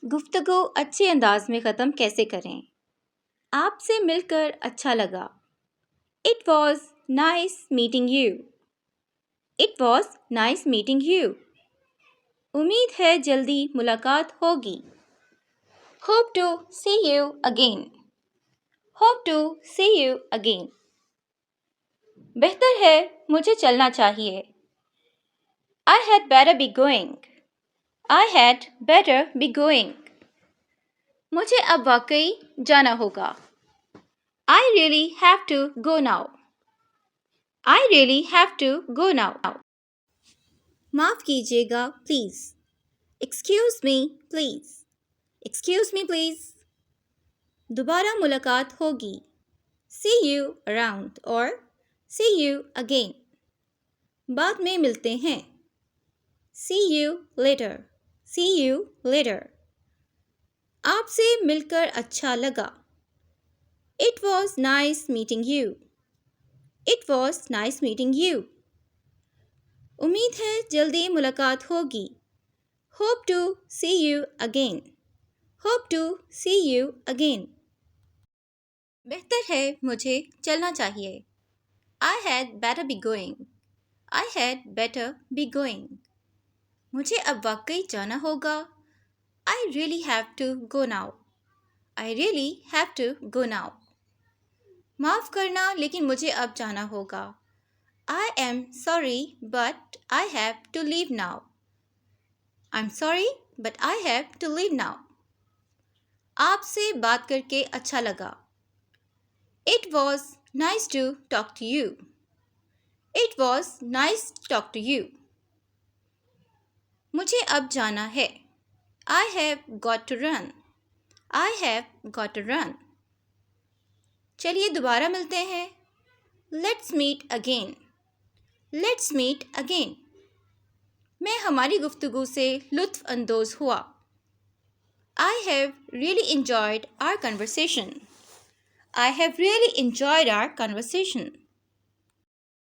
गुफ्तगू अच्छे अंदाज में ख़त्म कैसे करें? आपसे मिलकर अच्छा लगा। It was nice meeting you. It was nice meeting you. उम्मीद है जल्दी मुलाकात होगी। Hope to see you again. Hope to see you again. बेहतर है मुझे चलना चाहिए। I had better be going. I had better be going. मुझे अब वाकई जाना होगा। I really have to go now. I really have to go now. माफ़ कीजिएगा please. Excuse me please. Excuse me please. दोबारा मुलाकात होगी। See you around or see you again. बाद में मिलते हैं। See you later. See you later. आपसे मिलकर अच्छा लगा। It was nice meeting you. It was nice meeting you. उम्मीद है जल्दी मुलाकात होगी। Hope to see you again. Hope to see you again. बेहतर है मुझे चलना चाहिए। I had better be going. I had better be going. मुझे अब वाकई जाना होगा। I really have to go now. I really have to go now. माफ़ करना लेकिन मुझे अब जाना होगा। I am sorry but I have to leave now. I'm sorry but I have to leave now. आपसे बात करके अच्छा लगा। It was nice to talk to you. It was nice to talk to you. मुझे अब जाना है। I have got to run. I have got to run. चलिए दोबारा मिलते हैं। Let's meet again. Let's meet again. मैं हमारी गुफ्तगू से लुत्फ़ अंदोज़ हुआ। I have really enjoyed our conversation. I have really enjoyed our conversation.